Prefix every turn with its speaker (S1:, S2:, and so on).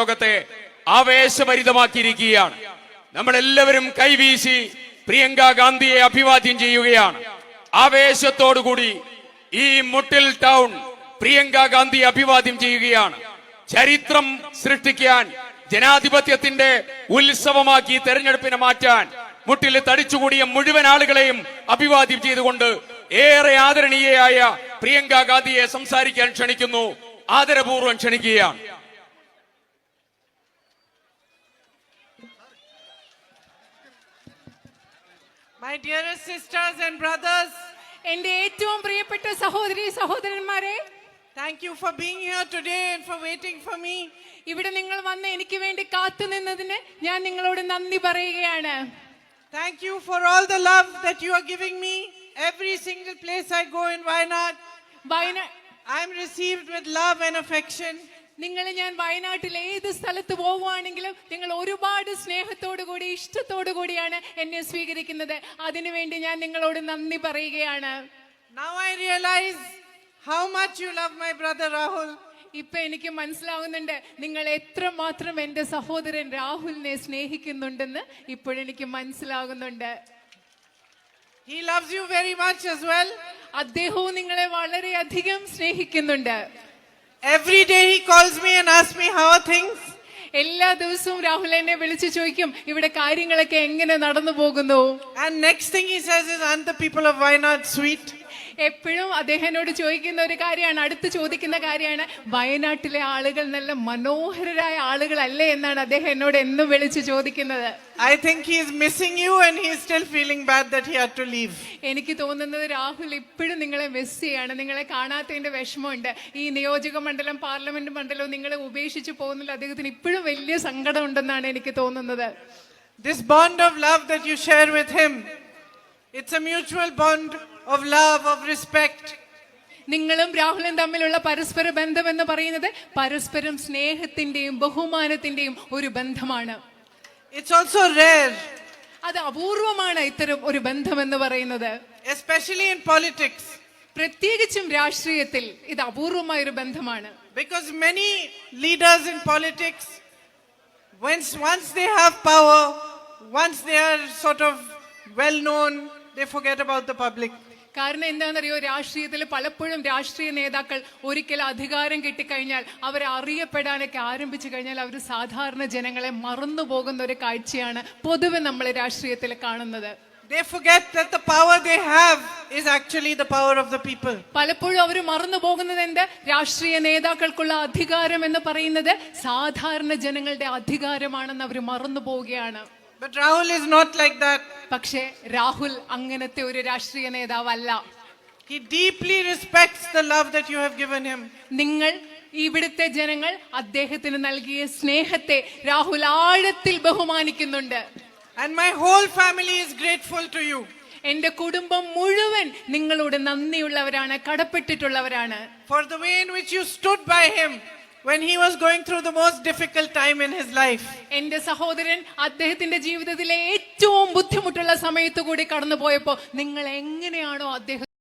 S1: ലോകത്തെ ആവേശഭരിതമാക്കിയിരിക്കുകയാണ്. നമ്മളെല്ലാവരും കൈവീശി പ്രിയങ്ക ഗാന്ധിയെ അഭിവാദ്യം ചെയ്യുകയാണ്. ആവേശത്തോടുകൂടി ഈ മുട്ടിൽ ടൗൺ പ്രിയങ്ക ഗാന്ധി അഭിവാദ്യം ചെയ്യുകയാണ്. ചരിത്രം സൃഷ്ടിക്കാൻ, ജനാധിപത്യത്തിന്റെ ഉത്സവമാക്കി തെരഞ്ഞെടുപ്പിനെ മാറ്റാൻ മുട്ടിൽ തടിച്ചുകൂടിയ മുഴുവൻ ആളുകളെയും അഭിവാദ്യം ചെയ്തുകൊണ്ട് ഏറെ ആദരണീയയായ പ്രിയങ്ക ഗാന്ധിയെ സംസാരിക്കാൻ ക്ഷണിക്കുന്നു. ആദരപൂർവ്വം ക്ഷണിക്കുകയാണ്.
S2: My dearest sisters and brothers,
S3: എന്റെ ഏറ്റവും പ്രിയപ്പെട്ട സഹോദരി സഹോദരന്മാരെ,
S2: thank you for being here today and for waiting for me.
S3: ഇവിടെ നിങ്ങൾ വന്ന് എനിക്ക് വേണ്ടി കാത്തുനിന്നതിന് ഞാൻ നിങ്ങളോട് നന്ദി പറയുകയാണ്.
S2: Thank you for all the love that you are giving me. Every single place I go in Wayanad, I am received with love and affection.
S3: നിങ്ങൾ ഞാൻ വയനാട്ടിൽ ഏത് സ്ഥലത്ത് പോകുവാണെങ്കിലും നിങ്ങൾ ഒരുപാട് സ്നേഹത്തോടു കൂടി ഇഷ്ടത്തോടു കൂടിയാണ് എന്നെ സ്വീകരിക്കുന്നത്. അതിനുവേണ്ടി ഞാൻ നിങ്ങളോട് നന്ദി പറയുകയാണ്.
S2: Now I realize how much you love my brother Rahul.
S3: ഇപ്പൊ എനിക്ക് മനസ്സിലാവുന്നുണ്ട് നിങ്ങൾ എത്രമാത്രം എന്റെ സഹോദരൻ രാഹുലിനെ സ്നേഹിക്കുന്നുണ്ടെന്ന് ഇപ്പോഴെനിക്ക് മനസ്സിലാകുന്നുണ്ട്.
S2: He loves you very much as well.
S3: അദ്ദേഹവും നിങ്ങളെ വളരെയധികം സ്നേഹിക്കുന്നുണ്ട്.
S2: Every day he calls me and asks me how are things.
S3: എല്ലാ ദിവസവും രാഹുൽ എന്നെ വിളിച്ചു ചോദിക്കും ഇവിടെ കാര്യങ്ങളൊക്കെ എങ്ങനെ നടന്നു പോകുന്നു.
S2: And next thing he says is, aren't the people of Wayanad sweet?
S3: എപ്പോഴും അദ്ദേഹനോട് ചോദിക്കുന്ന ഒരു കാര്യമാണ്, അടുത്ത് ചോദിക്കുന്ന കാര്യമാണ്, വയനാട്ടിലെ ആളുകൾ നല്ല മനോഹരരായ ആളുകളല്ലേ എന്നാണ് അദ്ദേഹം എന്നോട് എന്നും വിളിച്ച് ചോദിക്കുന്നത്.
S2: I think he is missing you and he is still feeling bad that he had to leave.
S3: എനിക്ക് തോന്നുന്നത് രാഹുൽ ഇപ്പോഴും നിങ്ങളെ മിസ് ചെയ്യാണ്, നിങ്ങളെ കാണാത്തതിന്റെ വിഷമമുണ്ട്. ഈ നിയോജക മണ്ഡലം, പാർലമെന്റ് മണ്ഡലവും നിങ്ങളെ ഉപേക്ഷിച്ച് പോകുന്നില്ല, അദ്ദേഹത്തിന് ഇപ്പോഴും വലിയ സങ്കടം ഉണ്ടെന്നാണ് എനിക്ക് തോന്നുന്നത്.
S2: This bond of love that you share with him, it's a mutual bond of love, of respect.
S3: നിങ്ങളും രാഹുലും തമ്മിലുള്ള പരസ്പര ബന്ധം എന്ന് പറയുന്നത് പരസ്പരം സ്നേഹത്തിന്റെയും ബഹുമാനത്തിന്റെയും ഒരു ബന്ധമാണ്.
S2: It's also rare.
S3: അത് അപൂർവമാണ് ഇത്തരം ഒരു ബന്ധം എന്ന് പറയുന്നത്.
S2: Especially in politics.
S3: പ്രത്യേകിച്ചും രാഷ്ട്രീയത്തിൽ ഇത് അപൂർവമായ ഒരു ബന്ധമാണ്.
S2: Because many leaders in politics, once they have power, once they are sort of well known, they forget about the public.
S3: കാരണം എന്താണെന്നറിയോ, രാഷ്ട്രീയത്തിൽ പലപ്പോഴും രാഷ്ട്രീയ നേതാക്കൾ ഒരിക്കൽ അധികാരം കിട്ടിക്കഴിഞ്ഞാൽ അവരെ അറിയപ്പെടാനൊക്കെ ആരംഭിച്ചു കഴിഞ്ഞാൽ അവർ സാധാരണ ജനങ്ങളെ മറന്നു പോകുന്ന ഒരു കാഴ്ചയാണ് പൊതുവെ നമ്മൾ രാഷ്ട്രീയത്തിൽ കാണുന്നത്.
S2: They forget that the power they have is actually the power of the people.
S3: പലപ്പോഴും അവർ മറന്നു പോകുന്നത് എന്ത്, രാഷ്ട്രീയ നേതാക്കൾക്കുള്ള അധികാരം എന്ന് പറയുന്നത് സാധാരണ ജനങ്ങളുടെ അധികാരമാണെന്ന് അവർ മറന്നു പോവുകയാണ്.
S2: But Rahul is not like that.
S3: പക്ഷേ രാഹുൽ അങ്ങനത്തെ ഒരു രാഷ്ട്രീയ നേതാവല്ല.
S2: He deeply respects the love that you have given him.
S3: നിങ്ങൾ ഇവിടുത്തെ ജനങ്ങൾ അദ്ദേഹത്തിന് നൽകിയ സ്നേഹത്തെ രാഹുൽ ആഴത്തിൽ ബഹുമാനിക്കുന്നുണ്ട്.
S2: And my whole family is grateful to you.
S3: എന്റെ കുടുംബം മുഴുവൻ നിങ്ങളോട് നന്ദിയുള്ളവരാണ്, കടപ്പെട്ടിട്ടുള്ളവരാണ്.
S2: For the way in which you stood by him when he was going through the most difficult time in his life.
S3: എന്റെ സഹോദരൻ അദ്ദേഹത്തിന്റെ ജീവിതത്തിലെ ഏറ്റവും ബുദ്ധിമുട്ടുള്ള സമയത്തു കൂടി കടന്നു പോയപ്പോ നിങ്ങൾ എങ്ങനെയാണോ അദ്ദേഹം